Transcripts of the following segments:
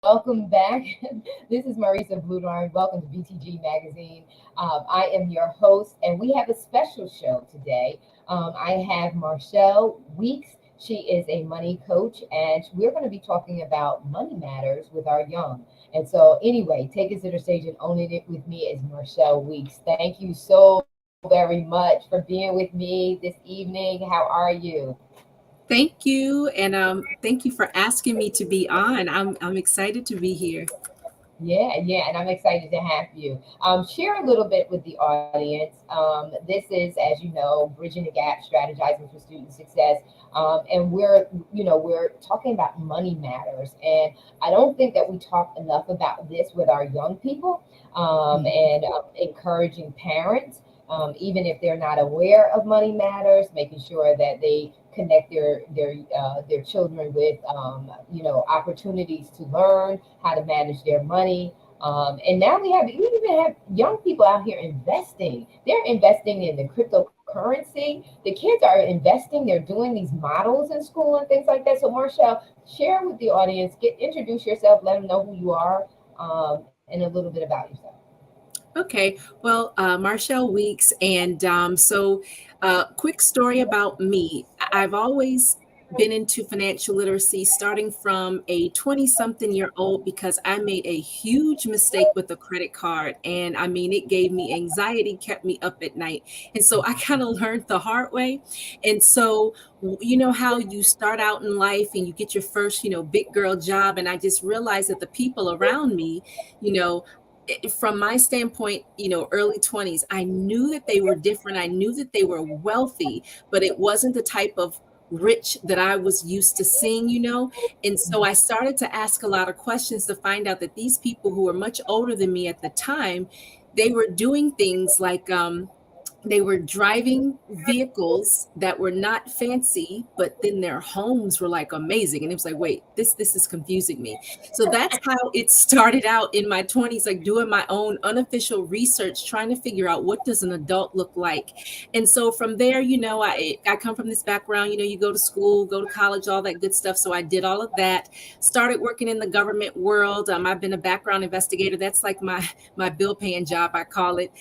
welcome back. This is Marissa Bludorn. Welcome to BTG Magazine. I am your host, and we have a special show today. I have Marshall Weeks. She is a money coach, and we're going to be talking about money matters with our young. And so, anyway, take us to the stage and owning it with me is Marshall Weeks. Thank you so very much for being with me this evening. How are you? Thank you, and thank you for asking me to be on. I'm excited to be here. Yeah, and I'm excited to have you. Share a little bit with the audience. This is, as you know, Bridging the Gap, Strategizing for Student Success, and we're talking about money matters, and I don't think that we talk enough about this with our young people, and encouraging parents, even if they're not aware of money matters, making sure that they connect their children with opportunities to learn how to manage their money. And now we even have young people out here investing. They're investing in the cryptocurrency. The kids are investing. They're doing these models in school and things like that. So, Marshall, share with the audience. Introduce yourself. Let them know who you are, and a little bit about yourself. Okay, well, Marshall Weeks, and quick story about me. I've always been into financial literacy starting from a 20-something-year-old because I made a huge mistake with a credit card. And I mean, it gave me anxiety, kept me up at night. And so I kind of learned the hard way. And so, you know how you start out in life and you get your first, big girl job. And I just realized that the people around me, you know, from my standpoint, early 20s, I knew that they were different. I knew that they were wealthy, but it wasn't the type of rich that I was used to seeing. And so I started to ask a lot of questions to find out that these people who were much older than me at the time, they were doing things like, they were driving vehicles that were not fancy, but then their homes were like amazing. And it was like, wait, this is confusing me. So that's how it started out in my 20s, like doing my own unofficial research, trying to figure out what does an adult look like. And so from there, I come from this background, you go to school, go to college, all that good stuff. So I did all of that, started working in the government world. I've been a background investigator. That's like my bill paying job, I call it.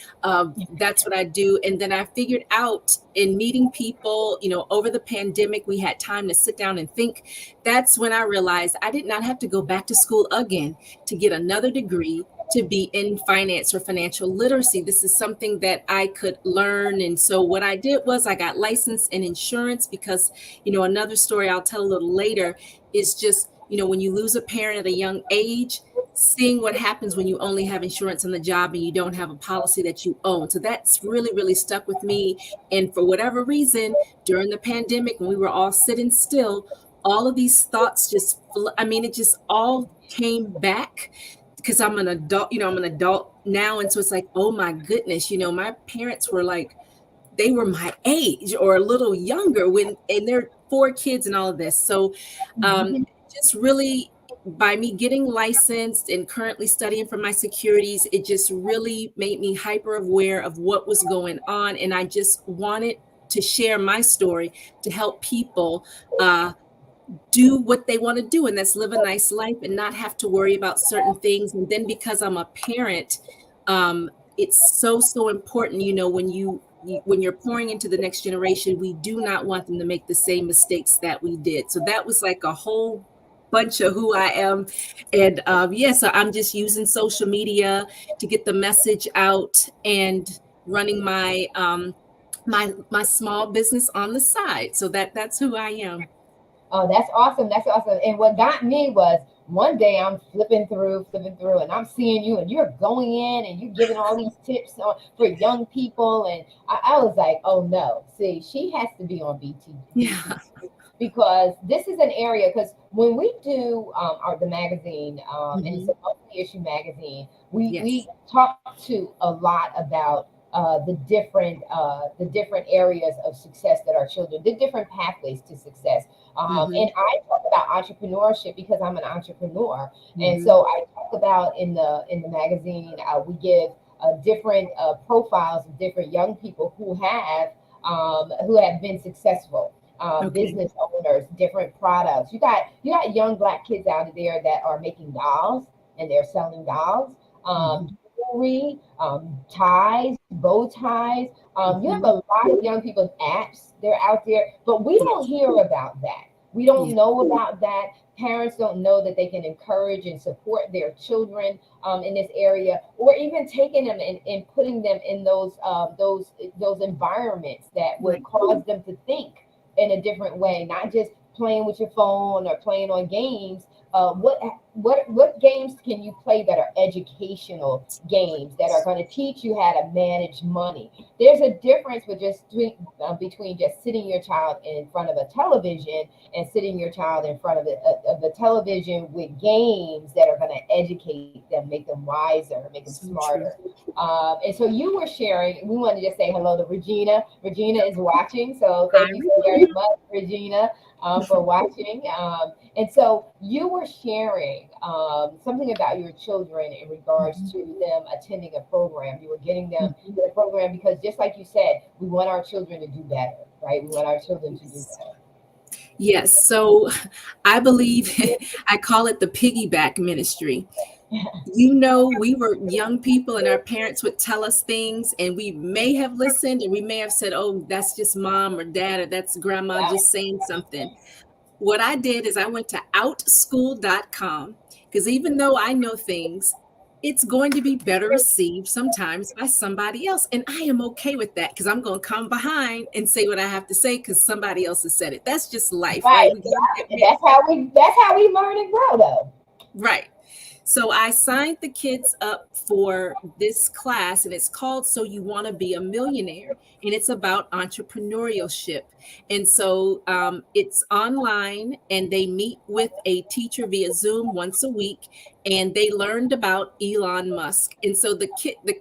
That's what I do. And then I figured out in meeting people, over the pandemic, we had time to sit down and think. That's when I realized I did not have to go back to school again to get another degree to be in finance or financial literacy. This is something that I could learn. And so what I did was I got licensed in insurance because, another story I'll tell a little later is just, when you lose a parent at a young age, seeing what happens when you only have insurance on the job and you don't have a policy that you own. So that's really, really stuck with me. And for whatever reason, during the pandemic, when we were all sitting still, all of these thoughts it just all came back because I'm an adult, I'm an adult now. And so it's like, oh my goodness, my parents were like, they were my age or a little younger and they're 4 kids and all of this. So just really, by me getting licensed and currently studying for my securities, it just really made me hyper aware of what was going on. And I just wanted to share my story to help people do what they want to do. And that's live a nice life and not have to worry about certain things. And then because I'm a parent, it's so important, when you're pouring into the next generation, we do not want them to make the same mistakes that we did. So that was like a whole bunch of who I am. And so I'm just using social media to get the message out and running my small business on the side. So that's who I am. Oh, that's awesome. That's awesome. And what got me was one day I'm flipping through, and I'm seeing you, and you're going in and you're giving all these tips for young people. And I was like, oh no, see, she has to be on Yeah. because this is an area, because when we do the magazine, and it's Mhm. a monthly issue magazine, we Yes. talk to a lot about the different areas of success that our children, the different pathways to success. Mhm. And I talk about entrepreneurship because I'm an entrepreneur, and Mhm. so I talk about in the magazine, we give different profiles of different young people who have been successful. Okay. business owners, different products. You got young Black kids out there that are making dolls and they're selling dolls, Mhm. jewelry, ties, bow ties. You have a Mhm. lot of young people's apps. They're out there, but we don't Yes. hear about that. We don't Yeah. know about that. Parents don't know that they can encourage and support their children in this area, or even taking them and putting them in those environments that would Right. cause them to think in a different way, not just playing with your phone or playing on games. What games can you play that are educational games that are going to teach you how to manage money? There's a difference with between just sitting your child in front of a television and sitting your child in front of the television with games that are going to educate them, make them wiser, make them So smarter. true. And so you were sharing. We wanted to just say hello to Regina. Regina is watching, so Hi, thank you so very Regina. much, Regina, for watching. And so you were sharing something about your children in regards Mhm. to them attending a program. You were getting them Mhm. in a program because, just like you said, we want our children to do better, right? We want our children to do Yes. better. Yes. So I believe I call it the piggyback ministry. We were young people and our parents would tell us things, and we may have listened and we may have said, oh, that's just mom or dad, or that's grandma Yeah, just saying something. What I did is I went to outschool.com, because even though I know things, it's going to be better received sometimes by somebody else. And I am okay with that, because I'm going to come behind and say what I have to say because somebody else has said it. That's just life, right? right. We got to Yeah, and admit, that's how we learn and grow, though. right. So I signed the kids up for this class, and it's called So You Want to Be a Millionaire, and it's about entrepreneurship. And so it's online, and they meet with a teacher via Zoom once a week, and they learned about Elon Musk. And so the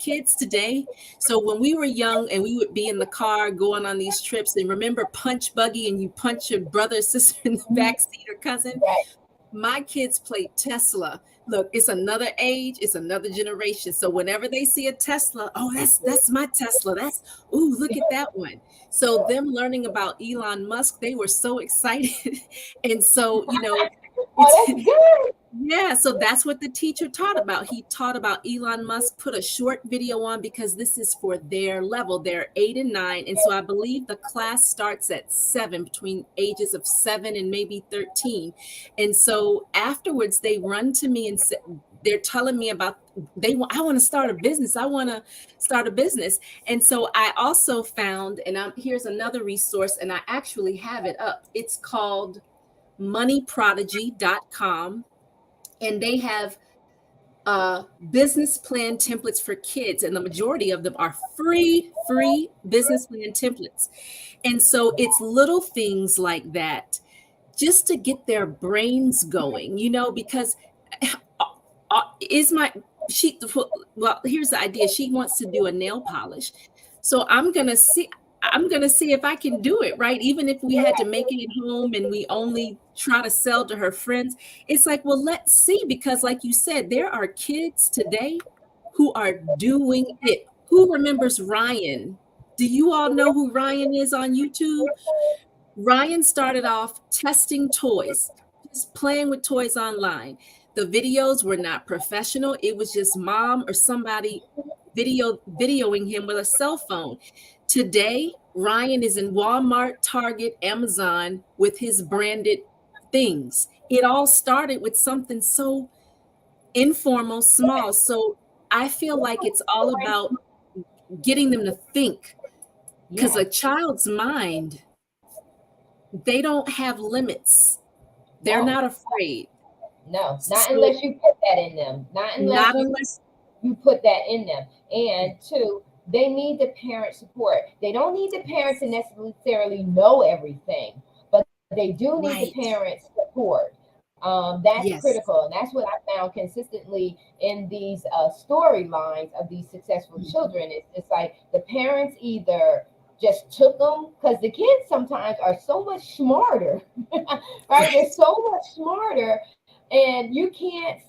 kids today, so when we were young and we would be in the car going on these trips, and remember punch buggy, and you punch your brother, sister in the back seat, or cousin, Right. my kids play Tesla. Look, it's another age, it's another generation. So whenever they see a Tesla, oh, that's my Tesla. That's, ooh, look at that one. So them learning about Elon Musk, they were so excited. And so, it's Oh, that's good. yeah, so that's what the teacher taught about. He taught about Elon Musk, put a short video on because this is for their level. They're 8 and 9. And so I believe the class starts at 7, between ages of 7 and maybe 13. And so afterwards, they run to me and say, they're telling me about I want to start a business. I want to start a business. And so I also found, and here's another resource, and I actually have it up. It's called moneyprodigy.com, and they have business plan templates for kids, and the majority of them are free business plan templates. And so it's little things like that, just to get their brains going, because is my she well, here's the idea. She wants to do a nail polish, so I'm gonna see if I can do it, right? Even if we had to make it at home and we only try to sell to her friends, it's like, well, let's see, because like you said, there are kids today who are doing it. Who remembers Ryan? Do you all know who Ryan is on YouTube? Ryan started off testing toys, just playing with toys online. The videos were not professional. It was just mom or somebody videoing him with a cell phone. Today, Ryan is in Walmart, Target, Amazon with his branded things. It all started with something so informal, small. So I feel like it's all about getting them to think, because Yes. a child's mind, they don't have limits. They're No. not afraid. No. Not So unless you put that in them. Not unless not you unless you put that in them. And two, they need the parent support. They don't need the parents to necessarily know everything, but they do need the right. parents support. That's Yes. critical, and that's what I found consistently in these storylines of these successful Mhm. children. It's like the parents either just took them because the kids sometimes are so much smarter, right? They're Right. so much smarter, and you can't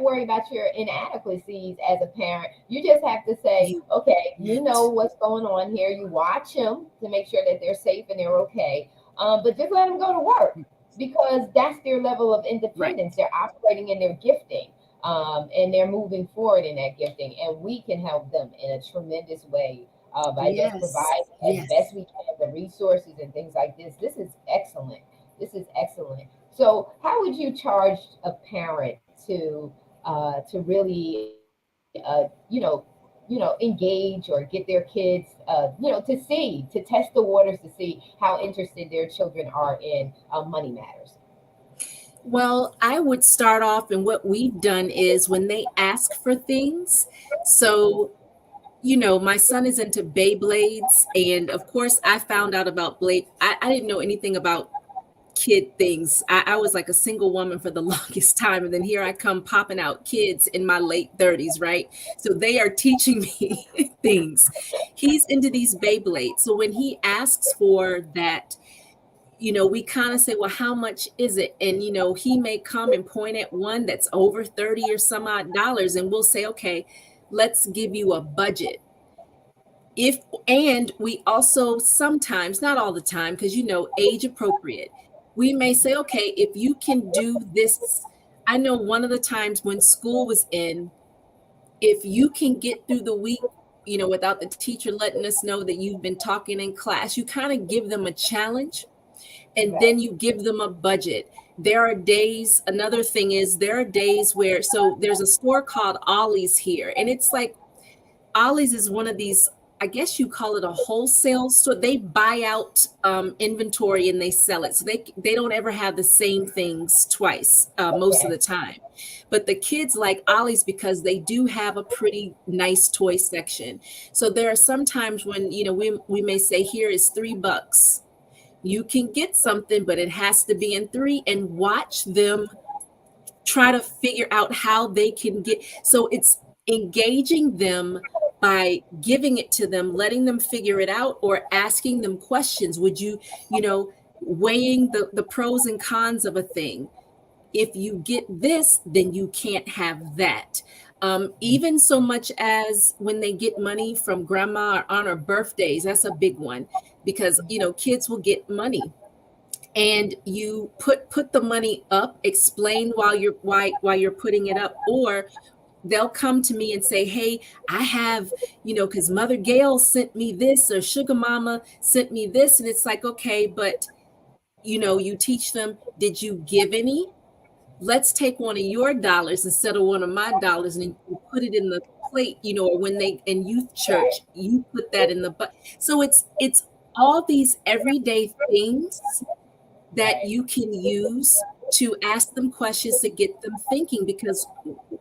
worry about your inadequacies as a parent. You just have to say, You okay, you know can't. what's going on here. You watch them to make sure that they're safe and they're okay. but just let them go to work because that's their level of Right. independence. They're operating in their gifting, and they're moving forward in that gifting, and we can help them in a tremendous way by just Yes. providing as best Yes. we can the resources and things like this. This is excellent. This is excellent. So, how would you charge a parent to really engage or get their kids to test the waters to see how interested their children are in money matters? Well, I would start off, and what we've done is when they ask for things. So, my son is into Beyblades, and of course, I found out about Blade. I didn't know anything about kid things. I was like a single woman for the longest time. And then here I come popping out kids in my late 30s, right? So they are teaching me things. He's into these Beyblades. So when he asks for that, we kind of say, well, how much is it? And, he may come and point at one that's over 30 or some odd dollars. And we'll say, okay, let's give you a budget. If and we also sometimes, not all the time, because age appropriate, we may say, okay, if you can do this. I know one of the times when school was in, if you can get through the week, without the teacher letting us know that you've been talking in class, you kind of give them a challenge, and Right. then you give them a budget. There are days, another thing is there are days where, so there's a store called Ollie's here, and it's like Ollie's is one of these, I guess you call it a wholesale store. They buy out inventory and they sell it. So they don't ever have the same things twice most of Okay. the time. But the kids like Ollie's because they do have a pretty nice toy section. So there are some times when, we may say, here is $3. You can get something, but it has to be in three, and watch them try to figure out how they can get. So it's engaging them by giving it to them, letting them figure it out, or asking them questions. Would weighing the pros and cons of a thing. If you get this, then you can't have that. Even so much as when they get money from grandma or on her birthdays, that's a big one, because kids will get money, and you put the money up, explain why you're putting it up, or they'll come to me and say, hey, I have, because Mother Gail sent me this, or Sugar Mama sent me this. And it's like, okay, but you teach them, did you give any? Let's take one of your dollars instead of one of my dollars, and you put it in the plate, or when they in youth church, you put that in the butt. So it's all these everyday things that Right. you can use to ask them questions to get them thinking, because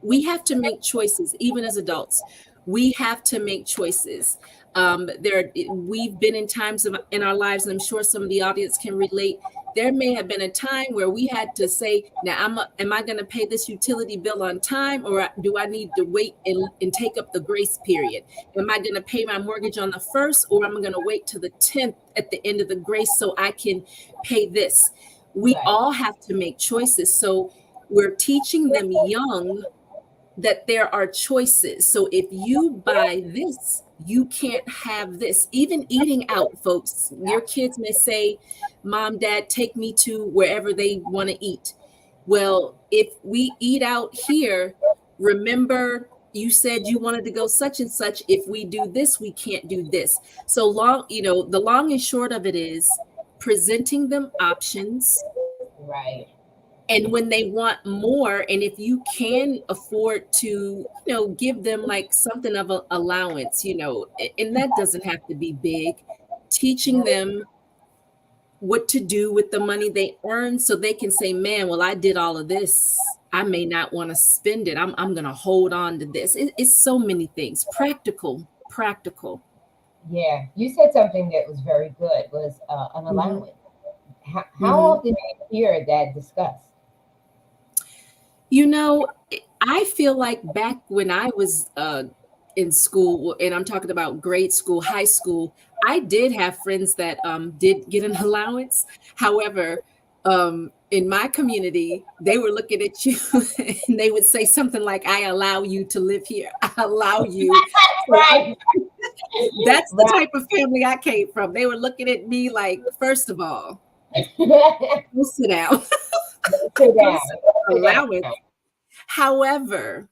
we have to make choices even as adults. We have to make choices. We've been in times in our lives, and I'm sure some of the audience can relate. There may have been a time where we had to say, now am I going to pay this utility bill on time, or do I need to wait and take up the grace period? Am I going to pay my mortgage on the 1st, or am I going to wait to the 10th at the end of the grace so I can pay this? We Right. all have to make choices. So we're teaching them young that there are choices. So if you buy this, you can't have this. Even eating out, folks, your kids may say, Mom, Dad, take me to wherever they want to eat. Well, if we eat out here, remember you said you wanted to go such and such. If we do this, we can't do this. So long, the long and short of it is presenting them options. Right. And when they want more, and if you can afford to, give them like something of an allowance, and that doesn't have to be big, teaching them what to do with the money they earn so they can say, man, well, I did all of this. I may not want to spend it. I'm going to hold on to this. It's so many things. Practical, practical. Yeah, you said something that was very good. Was an Hmm. allowance. How Hmm. often do you hear that discussed? You know, I feel like back when I was in school, and I'm talking about grade school, high school, I did have friends that did get an allowance. However, in my community, they were looking at you and they would say something like, I allow you to live here. I allow you. So Right. that's the Right. type of family I came from. They were looking at me like, first of all. Go sit down. Sit Go down. sit, Sit allow it. down. However,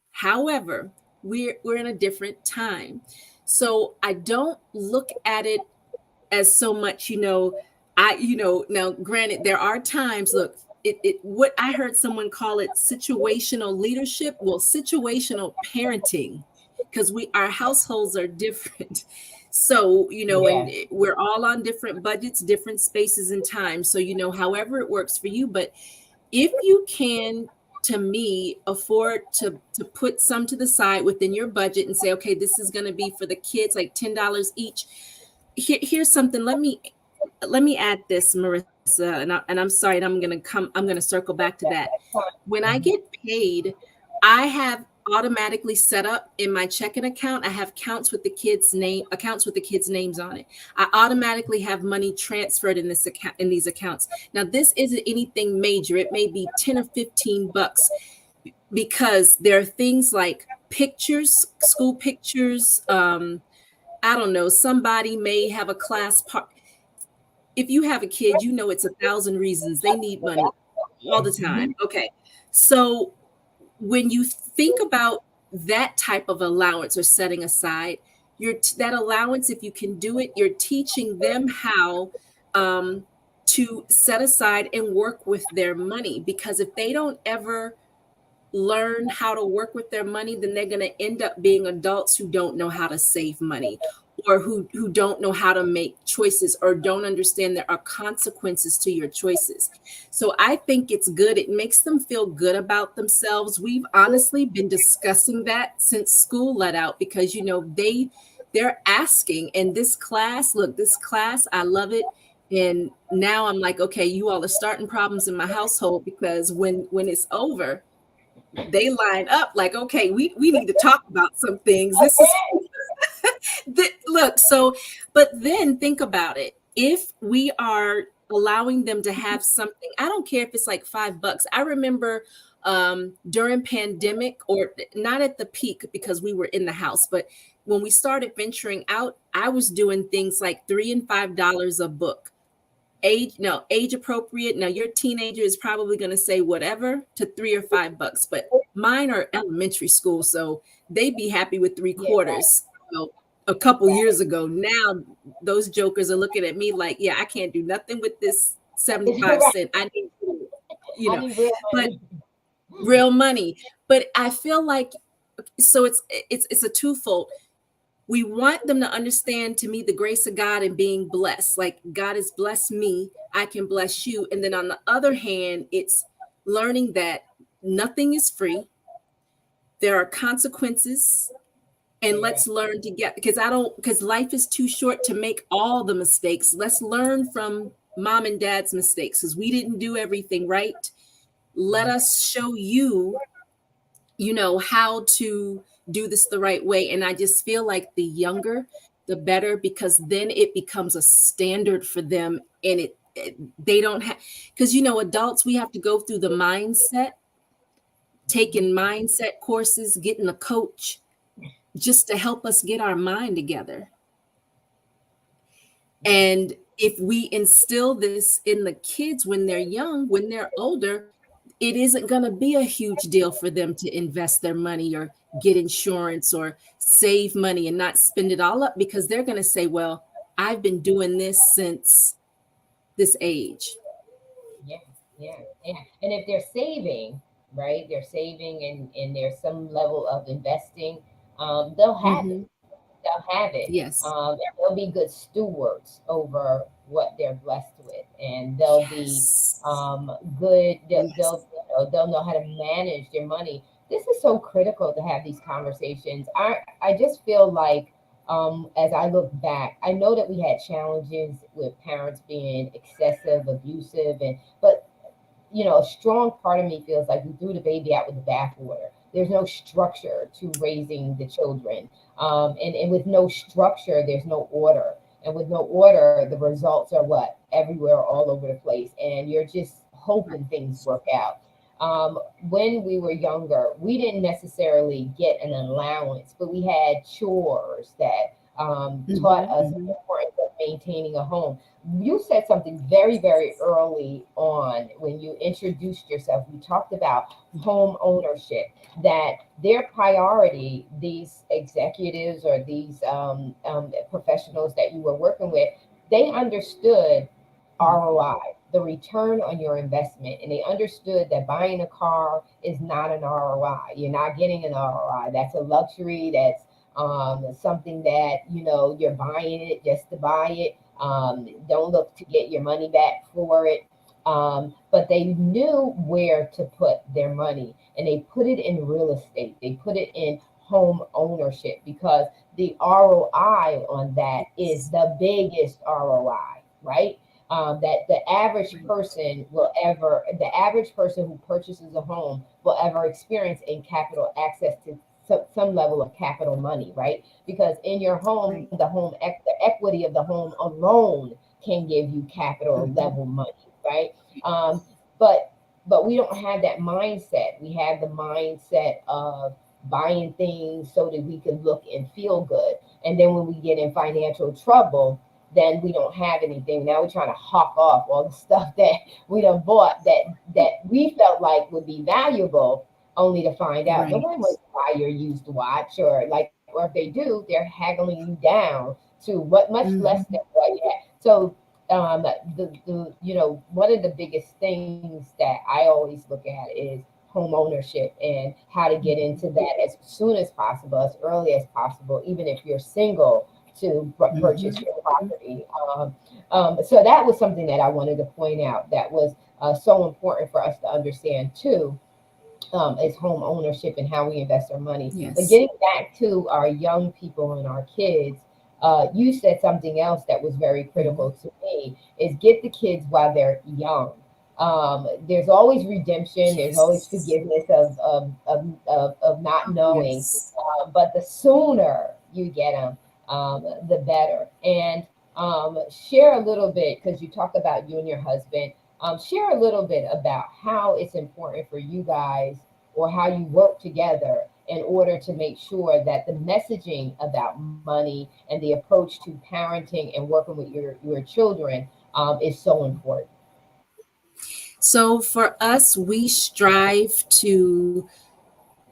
we're in a different time. So I don't look at it as so much, now granted, there are times, look, it what I heard someone call it situational leadership, well, situational parenting, because our households are different. So, Yeah. we're all on different budgets, different spaces and times. So, however it works for you, but if you can, to me, afford to put some to the side within your budget and say, okay, this is going to be for the kids, like $10 each. Here's something. Let me add this, Marissa, and I'm sorry, and I'm gonna circle back to that. When I get paid, I have automatically set up in my checking account. I have accounts with the kids' names on it. I automatically have money transferred in this account, in these accounts. Now, this isn't anything major. It may be 10 or $15, because there are things like pictures, school pictures. I don't know. Somebody may have a class part. If you have a kid, it's 1,000 reasons they need money all the time. Okay. So when you think about that type of allowance or setting aside, that allowance, if you can do it, you're teaching them how um, to set aside and work with their money. Because if they don't ever learn how to work with their money, then they're going to end up being adults who don't know how to save money, or who don't know how to make choices, or don't understand there are consequences to your choices. So I think it's good. It makes them feel good about themselves. We've honestly been discussing that since school let out, because they're asking. And this class, I love it. And now I'm like, okay, you all are starting problems in my household, because when it's over, they line up like, okay, we need to talk about some things. This is look. So, but then think about it. If we are allowing them to have something, I don't care if it's like $5. I remember during pandemic, or not at the peak because we were in the house, but when we started venturing out, I was doing things like $3 and $5 a book. Age appropriate. Now your teenager is probably going to say whatever to $3 or $5, but mine are elementary school, so they'd be happy with three Yeah, right, quarters. A couple years ago, now those jokers are looking at me like, yeah, I can't do nothing with this 75 right. cent. I need, you I know, need real but money. real money. But I feel like, so it's a twofold. We want them to understand, to me, the grace of God and being blessed. Like, God has blessed me, I can bless you. And then on the other hand, it's learning that nothing is free. There are consequences, and Yeah, let's learn to get, because life is too short to make all the mistakes. Let's learn from mom and dad's mistakes, because we didn't do everything right. Let us show you, how to do this the right way. And I just feel like the younger, the better, because then it becomes a standard for them. And they don't have, because, adults, we have to go through the mindset, taking mindset courses, getting a coach, just to help us get our mind together. yeah, And if we instill this in the kids when they're young, when they're older, it isn't going to be a huge deal for them to invest their money or get insurance or save money and not spend it all up, because they're going to say, well, I've been doing this since this age. yeah, yeah, yeah. And if they're saving, right, they're saving, and there's some level of investing, they'll have it. Hmm. They'll have it. Yes. And they'll be good stewards over what they're blessed with, and they'll be Yes. good. Yes. They'll know how to manage their money. This is so critical to have these conversations. I just feel like, as I look back, I know that we had challenges with parents being excessive, abusive, and but a strong part of me feels like we threw the baby out with the bathwater. There's no structure to raising the children. And with no structure, there's no order. And with no order, the results are what? Everywhere, all over the place. And you're just hoping things work out. When we were younger, we didn't necessarily get an allowance, but we had chores that taught Hmm. us Hmm. the importance of maintaining a home. You said something very, very early on when you introduced yourself. You talked about home ownership, that their priority, these executives or these professionals that you were working with, they understood ROI, the return on your investment. And they understood that buying a car is not an ROI. You're not getting an ROI. That's a luxury. That's something that, you're buying it just to buy it. Don't look to get your money back for it. But they knew where to put their money, and they put it in real estate. They put it in home ownership because the ROI on that is the biggest ROI, right? That the average person who purchases a home will ever experience in capital access to some level of capital money, right? Because in your home, Right. the equity of the home alone can give you capital Mhm. level money, right? Um, but we don't have that mindset. We have the mindset of buying things so that we can look and feel good. And then when we get in financial trouble, then we don't have anything. Now we're trying to hawk off all the stuff that we done bought that we felt like would be valuable, only to find out no Right. one wants to buy your used watch, or if they do, they're haggling you down to what much less than Mhm. what you had. So one of the biggest things that I always look at is home ownership and how to get into that as soon as possible, as early as possible, even if you're single, to purchase Mhm. your property. So that was something that I wanted to point out that was so important for us to understand too, is home ownership and how we invest our money. But Yes. getting back to our young people and our kids, you said something else that was very critical Mhm. to me, is get the kids while they're young. There's always redemption. There's always Yes. forgiveness of not knowing. Yes. But the sooner you get them, the better. And share a little bit, because you talk about you and your husband. Share a little bit about how it's important for you guys, or how you work together in order to make sure that the messaging about money and the approach to parenting and working with your children is so important. So for us, we strive to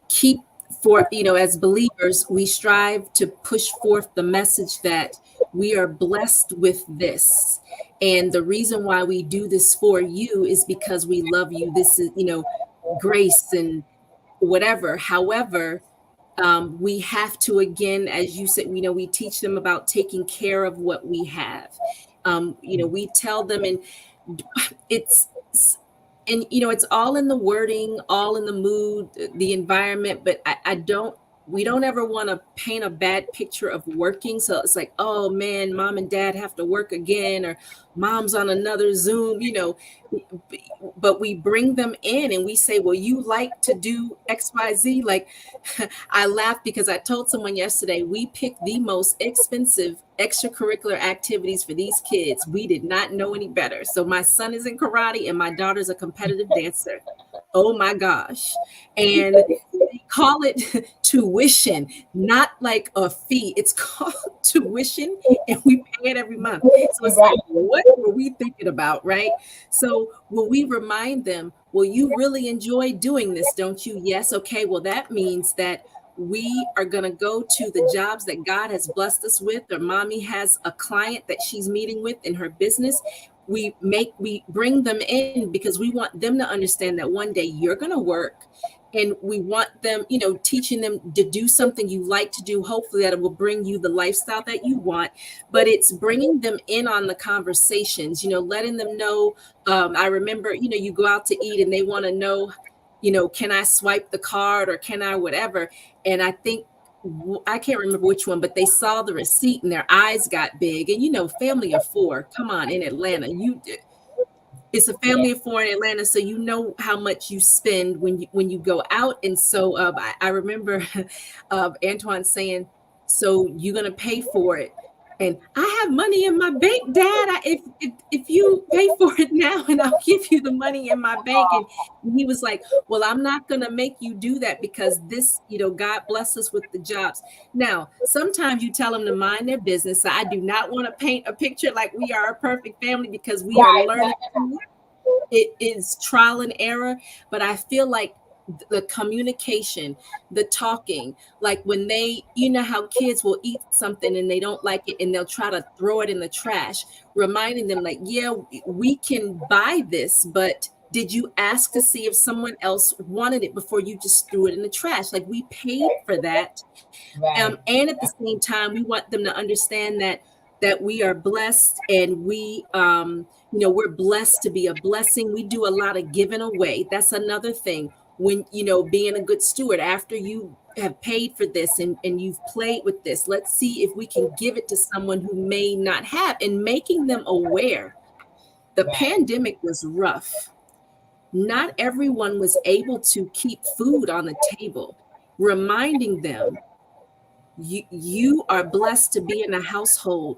keep for, as believers, we strive to push forth the message that we are blessed with this. And the reason why we do this for you is because we love you. This is, grace and whatever. However, we have to, again, as you said, we teach them about taking care of what we have. We tell them, and it's and it's all in the wording, all in the mood, the environment, but I don't we don't ever want to paint a bad picture of working. So it's like, oh man, mom and dad have to work again, or mom's on another Zoom, but we bring them in and we say, well, you like to do XYZ. Like, I laughed because I told someone yesterday we picked the most expensive extracurricular activities for these kids. We did not know any better. So my son is in karate and my daughter's a competitive dancer. Oh my gosh. And they call it tuition, not like a fee. It's called tuition, and we pay it every month. So it's Right. like, what were we thinking about, right? So will we remind them, well, you really enjoy doing this, don't you? Yes. Okay. Well, that means that we are going to go to the jobs that God has blessed us with, or mommy has a client that she's meeting with in her business. We bring them in because we want them to understand that one day you're going to work, and we want them, teaching them to do something you like to do, hopefully that it will bring you the lifestyle that you want. But it's bringing them in on the conversations, letting them know. I remember, you go out to eat and they want to know, can I swipe the card, or can I whatever. And I think, I can't remember which one, but they saw the receipt and their eyes got big. And family of four, come on, in Atlanta, it's a Yeah. family of four in Atlanta, so you know how much you spend when you go out. And so I remember Antoine saying, "So you're gonna pay for it?" And I have money in my bank, Dad. If you pay for it now and I'll give you the money in my bank. And he was like, well, I'm not going to make you do that because this, God bless us with the jobs. Now, sometimes you tell them to mind their business. So I do not want to paint a picture like we are a perfect family because we are Right. learning. It is trial and error, but I feel like the communication, the talking, like when how kids will eat something and they don't like it and they'll try to throw it in the trash, reminding them like, yeah, we can buy this, but did you ask to see if someone else wanted it before you just threw it in the trash? Like we paid for that. Right. And at the same time, we want them to understand that we are blessed and we're blessed to be a blessing. We do a lot of giving away. That's another thing. When, being a good steward, after you have paid for this and you've played with this, let's see if we can give it to someone who may not have, and making them aware. The Right. pandemic was rough. Not everyone was able to keep food on the table. Reminding them, you are blessed to be in a household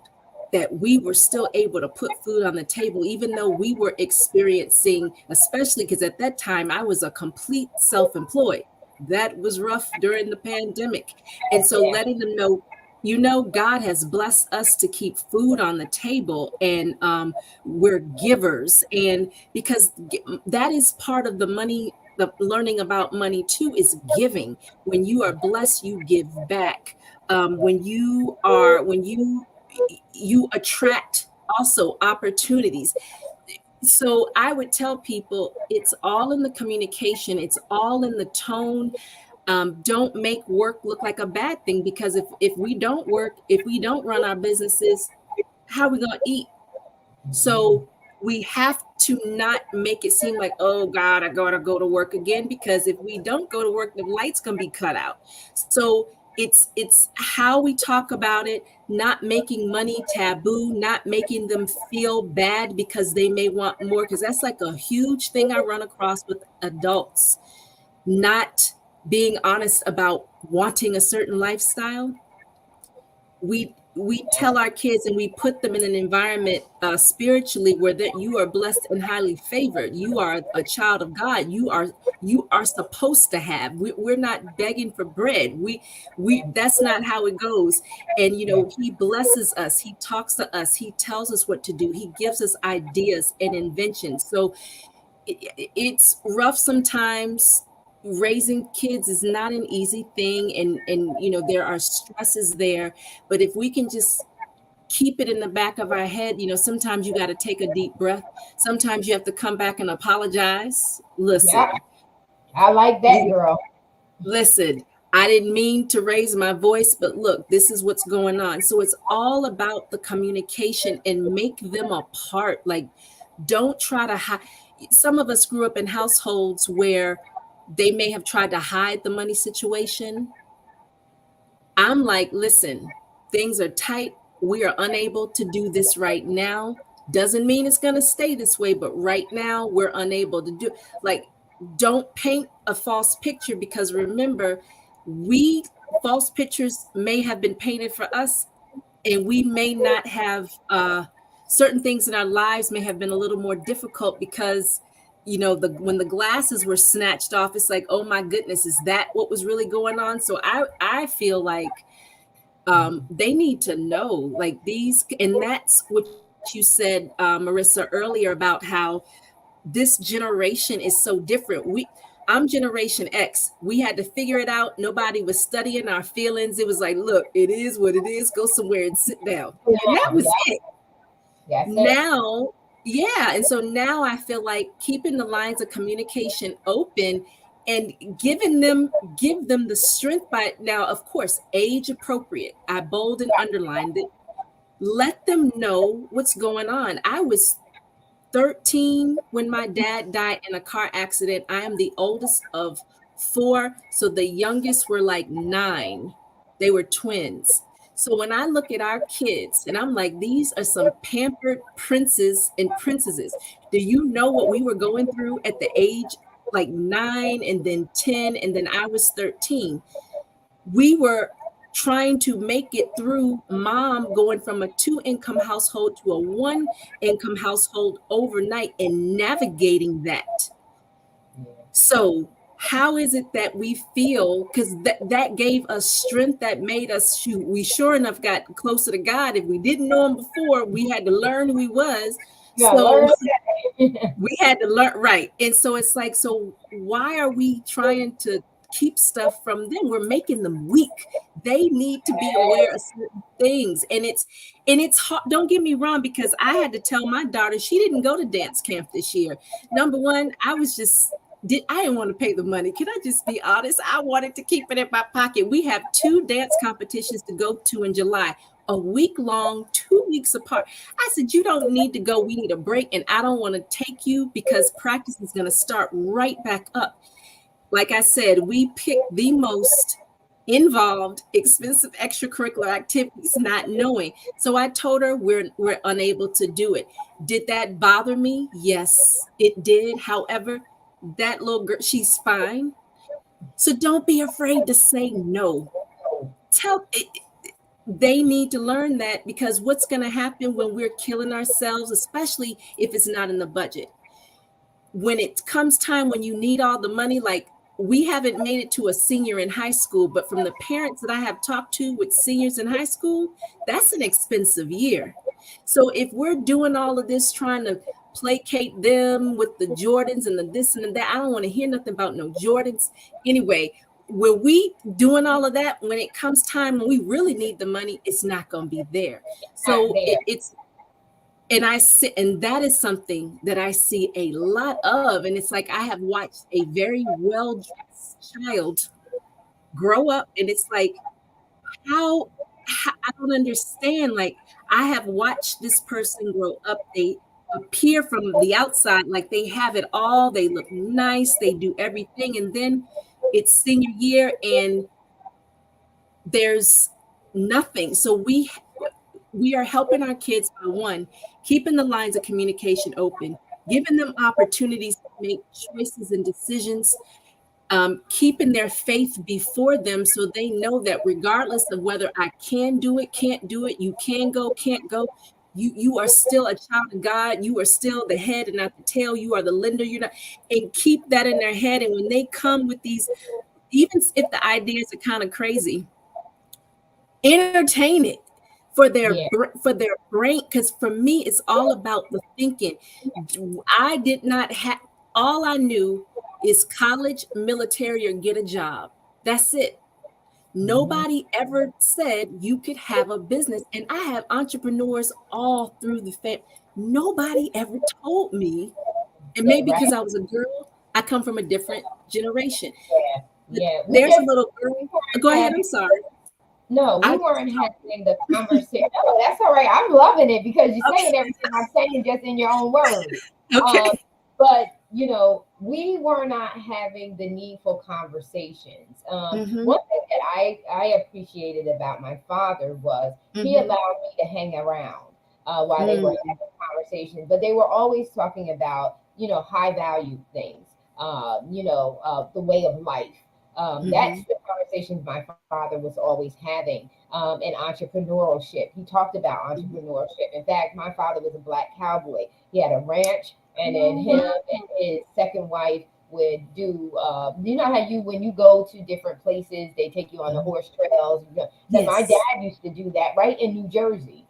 that we were still able to put food on the table, even though we were experiencing, especially because at that time I was a complete self-employed. That was rough during the pandemic. And so Yeah. letting them know, God has blessed us to keep food on the table, and we're givers. And because that is part of the money, the learning about money too, is giving. When you are blessed, you give back. When you attract also opportunities. So I would tell people it's all in the communication, it's all in the tone. Don't make work look like a bad thing, because if we don't work, if we don't run our businesses, how are we going to eat? So we have to not make it seem like, oh God, I gotta go to work again, because if we don't go to work, the light's gonna be cut out. So it's how we talk about it, not making money taboo, not making them feel bad because they may want more, because that's like a huge thing I run across with adults, not being honest about wanting a certain lifestyle. We tell our kids and we put them in an environment spiritually where that you are blessed and highly favored. You are a child of God. You are supposed to have. We're not begging for bread. We that's not how it goes. And He blesses us. He talks to us. He tells us what to do. He gives us ideas and inventions. So it's rough sometimes. Raising kids is not an easy thing, and there are stresses there, but if we can just keep it in the back of our head, sometimes you got to take a deep breath. Sometimes you have to come back and apologize. Yeah. Listen, I like that, you girl. listen, I didn't mean to raise my voice, but look, this is what's going on. So it's all about the communication and make them a part. Like, don't try to hide. Some of us grew up in households where they may have tried to hide the money situation. I'm like, listen, things are tight. We are unable to do this right now. Doesn't mean it's going to stay this way, but right now we're unable to do. Like, don't paint a false picture, because remember, we false pictures may have been painted for us, and we may not have certain things in our lives may have been a little more difficult, because when the glasses were snatched off, it's like, oh my goodness, is that what was really going on? So I feel like they need to know, like, these, and that's what you said, Marissa, earlier, about how this generation is so different. I'm Generation X. We had to figure it out. Nobody was studying our feelings. It was like, look, it is what it is. Go somewhere and sit down. And that Yeah. was it. That's it. Now, yeah. And so now I feel like keeping the lines of communication open and give them the strength by now, of course, age appropriate. I bold and underlined it. Let them know what's going on. I was 13 when my dad died in a car accident. I am the oldest of four. So the youngest were like 9. They were twins. So when I look at our kids and I'm like, these are some pampered princes and princesses. Do you know what we were going through at the age like 9 and then 10 and then I was 13? We were trying to make it through, mom going from a two-income household to a one-income household overnight and navigating that. Yeah. So how is it that we feel, because that gave us strength, that made us, shoot, we sure enough got closer to God. If we didn't know him before, we had to learn who he was. You gotta So learn that. we had to learn, right? And so it's like, so why are we trying to keep stuff from them? We're making them weak. They need to be aware of certain things. And it's hard. Don't get me wrong, because I had to tell my daughter, she didn't go to dance camp this year. Number one, I didn't want to pay the money. Can I just be honest? I wanted to keep it in my pocket. We have two dance competitions to go to in July, a week long, 2 weeks apart. I said, you don't need to go. We need a break. And I don't want to take you because practice is going to start right back up. Like I said, we picked the most involved, expensive extracurricular activities, not knowing. So I told her we're unable to do it. Did that bother me? Yes, it did. However, that little girl, she's fine. So don't be afraid to say no. Tell it, they need to learn that, because what's going to happen when we're killing ourselves, especially if it's not in the budget, when it comes time when you need all the money, like we haven't made it to a senior in high school, but from the parents that I have talked to with seniors in high school, that's an expensive year. So if we're doing all of this trying to placate them with the Jordans and the this and the that, I don't want to hear nothing about no Jordans. Anyway, when we doing all of that, when it comes time when we really need the money, it's not going to be there. Not So there. it's and I see, and that is something that I see a lot of. And it's like I have watched a very well-dressed child grow up, and it's like, how I don't understand. Like, I have watched this person grow up. They appear from the outside like they have it all. They look nice, they do everything, and then it's senior year and there's nothing. So we are helping our kids by one, keeping the lines of communication open, giving them opportunities to make choices and decisions, keeping their faith before them so they know that regardless of whether I can do it, can't do it, you can go, can't go, you are still a child of God. You are still the head and not the tail. You are the lender. You're not, and keep that in their head. And when they come with these, even if the ideas are kind of crazy, entertain it Yeah. for their brain, because for me it's all about the thinking. I did not have, all I knew is college, military, or get a job. That's it. Mhm. Nobody ever said you could have a business, and I have entrepreneurs all through the family. Nobody ever told me, and That maybe because right. I was a girl, I come from a different generation. Yeah. Yeah. We There's a just little girl, we weren't go ahead, I'm having sorry. no, we I weren't just having the conversation. No, that's all right. I'm loving it because you're saying Okay. everything I'm saying just in your own words. Um, Okay. but we were not having the needful conversations. Mhm, One thing that I appreciated about my father was he mhm, allowed me to hang around while they were mm, having conversations, but they were always talking about high value things, the way of life. That's mhm, the conversations my father was always having, and entrepreneurship. He talked about mhm. entrepreneurship. In fact, my father was a black cowboy. He had a ranch, and then him Oh, and his second wife would do. How you when you go to different places, they take you on the mhm. horse trails. So my Yes. dad used to do that right in New Jersey.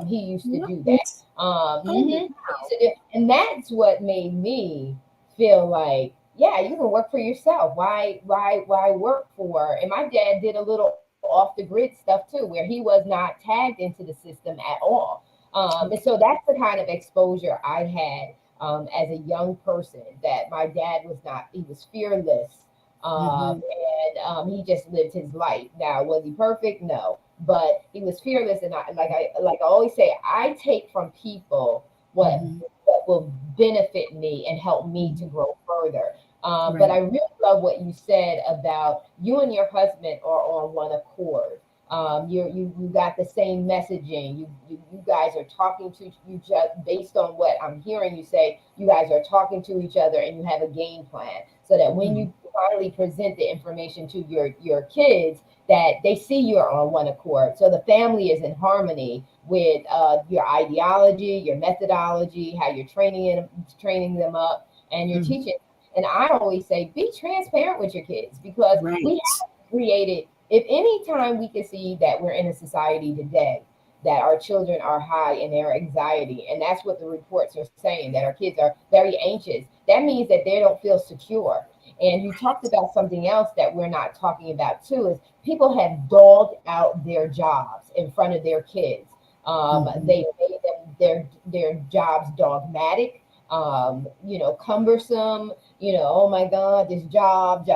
He used to do that. What? Oh, He used to do, and that's what made me feel like, yeah, you can work for yourself. Why work for? And my dad did a little off the grid stuff too, where he was not tagged into the system at all. And so okay. that's the kind of exposure I had as a young person. That my dad was not. He was fearless, Mhm, and he just lived his life. Now, was he perfect? No, but he was fearless, and like I always say, I take from people what mhm, what will benefit me and help me to mhm. grow further. But I Right. really love what you said about you and your husband are on one accord. You got the same messaging. You guys are talking to each other based on what I'm hearing you say. You guys are talking to each other and you have a game plan so that when Mhm, you finally present the information to your kids, that they see you're on one accord. So the family is in harmony with your ideology, your methodology, how you're training them up, and you're Mhm. teaching. And I always say, be transparent with your kids, because we Right. have created, if any time we can see that we're in a society today that our children are high in their anxiety, and that's what the reports are saying, that our kids are very anxious, that means that they don't feel secure. And you talked about something else that we're not talking about too, is people have dogged out their jobs in front of their kids. Mhm. They made them their jobs dogmatic, cumbersome. Oh my God, this job,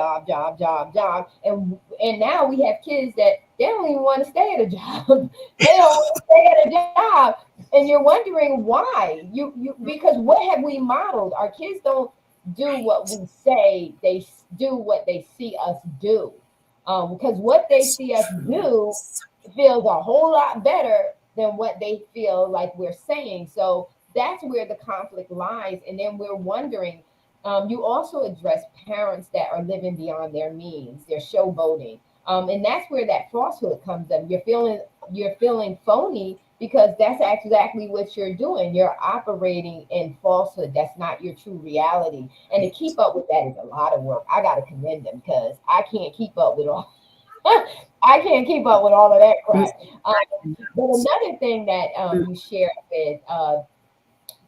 and now we have kids that they don't even want to stay at a job. They don't want to stay at a job, and you're wondering why. Because what have we modeled? Our kids don't do what Right. we say, they do what they see us do. Because what they So see us true. do feels a whole lot better than what they feel like we're saying. So that's where the conflict lies. And then we're wondering, you also address parents that are living beyond their means, they're showboating. And that's where that falsehood comes in. You're feeling phony because that's exactly what you're doing. You're operating in falsehood. That's not your true reality. And to keep Right. up with that is a lot of work. I got to commend them because I can't keep up with all. I can't keep up with all of that crap. It's Um, right. but another thing that you shared with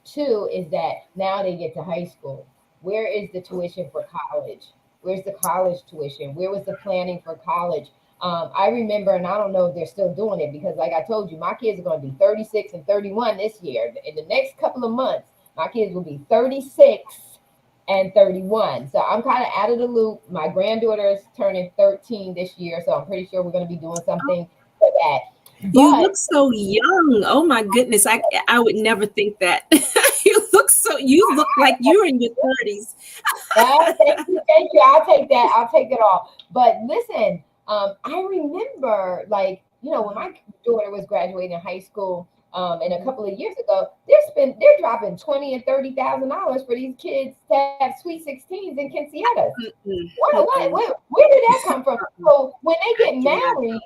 two is that now they get to high school. Where is the tuition for college? Where's the college tuition? Where was the planning for college? I remember, and I don't know if they're still doing it, because, like I told you, my kids are going to be 36 and 31 this year. In the next couple of months, my kids will be 36 and 31. So I'm kind of out of the loop. My granddaughter is turning 13 this year, so I'm pretty sure we're going to be doing something for that. You But look so young. Oh my goodness. I would never think that. You look like you're in your 30s. thank you. I'll take that. I'll take it all. But listen, I remember, like, when my daughter was graduating high school, and a couple of years ago, they're dropping 20 and $30,000 for these kids to have sweet 16s and quinceañeras. Mm-mm, What, mm-mm, where did that come from? So when they get yeah. married,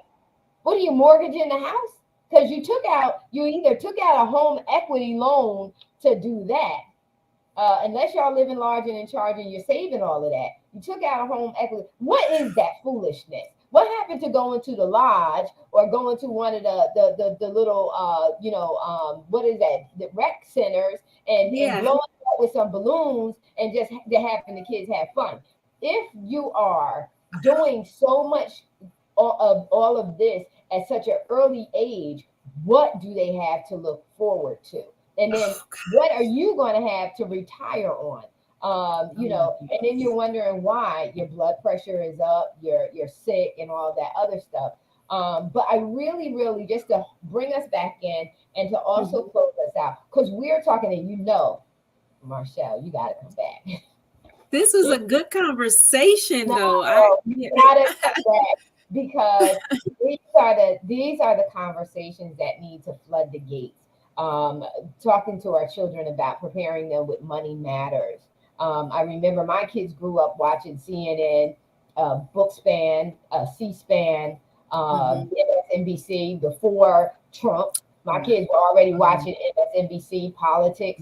what are you mortgaging the house? Because you either took out a home equity loan to do that, unless y'all living large and in charge and you're saving all of that. You took out a home equity. What is that foolishness? What happened to going to the lodge or going to one of the little what is that, the rec centers, and Yeah. blowing it up with some balloons and just having the kids have fun? If you are doing so much all of this at such an early age, what do they have to look forward to? And then Oh what are you going to have to retire on? God. And then you're wondering why your blood pressure is up, you're sick, and all that other stuff. But I really, really, just to bring us back in and to also Mhm. close us out, because we're talking, and Marshall, you got to come back. This was a good conversation No, though. I you yeah. gotta come back, because these are the conversations that need to flood the gates. Um, Talking to our children about preparing them with money matters. I remember my kids grew up watching CNN, Bookspan, C-SPAN, Mhm, MSNBC before Trump. My yeah. kids were already Mhm, watching MSNBC politics.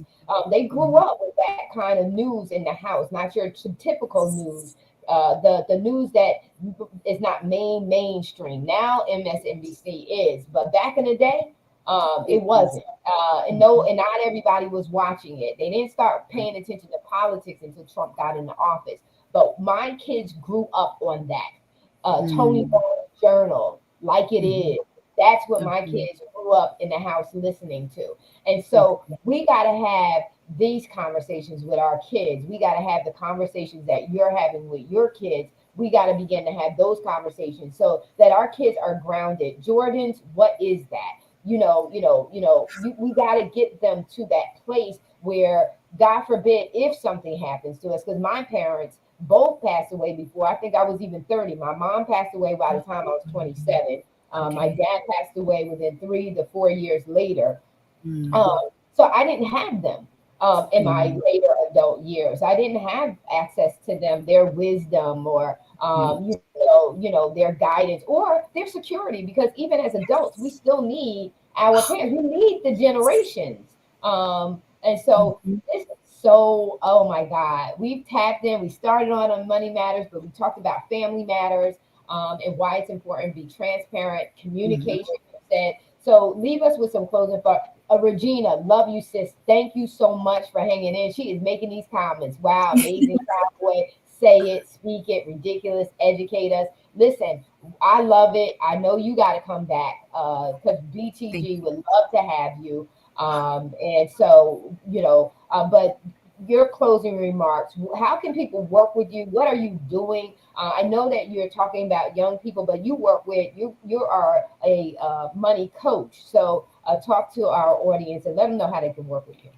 They grew mhm. up with that kind of news in the house, not your typical news, the news that is not mainstream. Now MSNBC is, but back in the day, it It was. wasn't. And no, Mhm, and not everybody was watching it. They didn't start right. paying attention to politics until Trump got into office. But my kids grew up on that. Tony Mm, Rhodes Journal, like it mhm, is. That's what my mhm, kids grew up in the house listening to. And so mhm. we got to have these conversations with our kids. We got to have the conversations that you're having with your kids. We got to begin to have those conversations so that our kids are grounded. Jordans, what is that? We got to get them to that place where, God forbid, if something happens to us, because my parents both passed away before I think I was even 30. My mom passed away by the time I was Mhm. 27. My Okay. dad passed away within 3 to 4 years later. Mm, Um, so I didn't have them. in my Mhm. later adult years. I didn't have access to them, their wisdom, or Right. their guidance or their security. Because even as adults, we Yes. still need our parents. We need the generations. And so Mhm. this is so, oh my God, we've tapped in. We started on money matters, but we talked about family matters, and why it's important to be transparent, Mhm. communication. Said. So leave us with some closing thoughts. Regina, love you, sis. Thank you so much for hanging in. She is making these comments. Wow, amazing cowboy. Say it, speak it, ridiculous, educate us. Listen, I love it. I know you got to come back because Thank BTG would love to have you. And so, but your closing remarks, how can people work with you? What are you doing? I know that you're talking about young people, but you work with you are a money coach. So talk to our audience and let them know how they can work with you.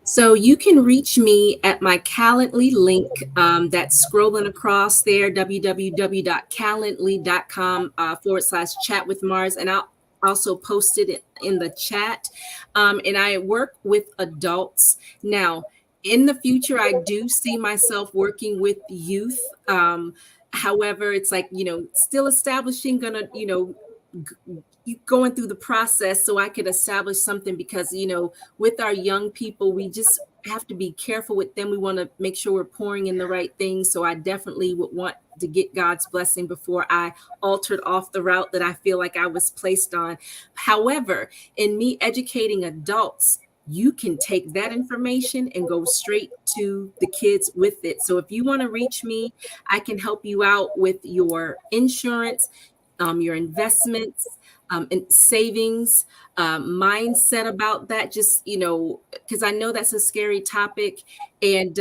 So you can reach me at my Calendly link that's scrolling across there, www.calendly.com /chat with Mars. And I'll also post it in the chat. And I work with adults. Now, in the future, I do see myself working with youth. However, it's like, still establishing, going through the process so I could establish something because, with our young people, we just have to be careful with them. We want to make sure we're pouring in the right things. So I definitely would want to get God's blessing before I altered off the route that I feel like I was placed on. However, in me educating adults, you can take that information and go straight to the kids with it. So if you want to reach me, I can help you out with your insurance, your investments, and savings, mindset about that. Just, because I know that's a scary topic. And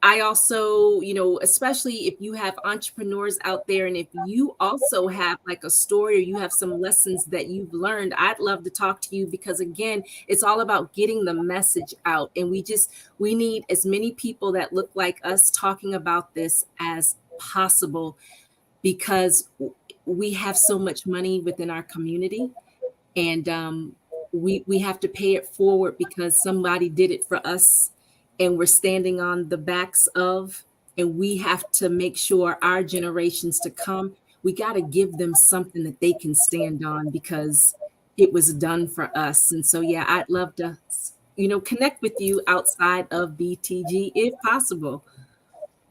I also, especially if you have entrepreneurs out there and if you also have like a story or you have some lessons that you've learned, I'd love to talk to you because, again, it's all about getting the message out. And we need as many people that look like us talking about this as possible because we have so much money within our community, and we have to pay it forward because somebody did it for us, and we're standing on the backs of, and we have to make sure our generations to come, we got to give them something that they can stand on because it was done for us. And so, yeah, I'd love to, connect with you outside of BTG if possible.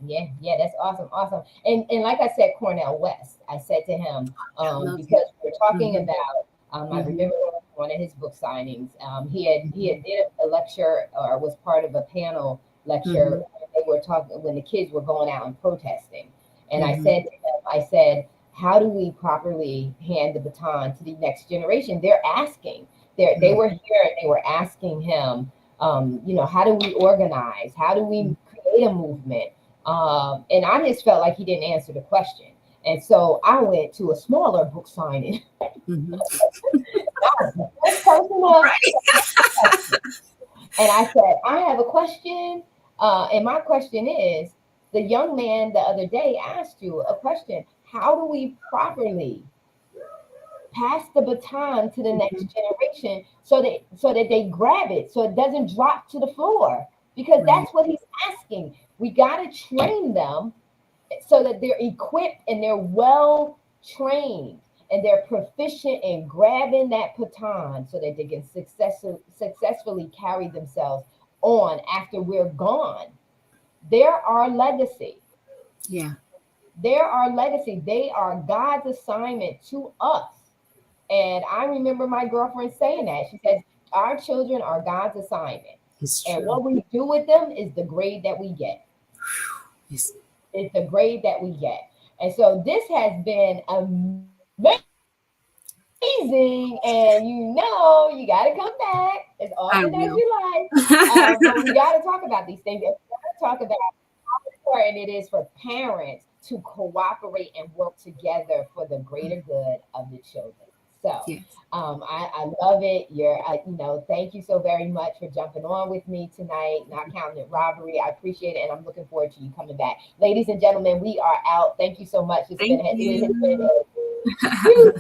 Yeah, yeah, that's awesome, awesome. And like I said, Cornell West, I said to him, I love because it. we're talking Hmm. about, I Hmm. remember one of his book signings. He had did a lecture or was part of a panel lecture. Hmm. They were talking when the kids were going out and protesting, and I Hmm. said to him, I said, how do we properly hand the baton to the next generation? They're asking. They Hmm. were here and they were asking him, how do we organize? How do we create a movement? And I just felt like he didn't answer the question. And so I went to a smaller book signing. Hmm. I was the first person up. Right. And I said, I have a question. And my question is the young man the other day asked you a question. How do we properly pass the baton to the next Mhm. generation so that they grab it so it doesn't drop to the floor? Because Right. that's what he's asking. We got to train them so that they're equipped and they're well trained and they're proficient in grabbing that baton so that they can successfully carry themselves on after we're gone. They're our legacy. Yeah. They're our legacy. They are God's assignment to us. And I remember my girlfriend saying that. She says, our children are God's assignment. It's And true. what we do with them is the grade that we get. It's It's the grade that we get. And so this has been amazing. And you got to come back as I often as will. you like. But we got to talk about these things. And we got to talk about how important it is for parents to cooperate and work together for the greater good of the children. So Yes. I love it. Thank you so very much for jumping on with me tonight, not counting it robbery. I appreciate it. And I'm looking forward to you coming back. Ladies and gentlemen, we are out. Thank you so much. Thank It has been you. a huge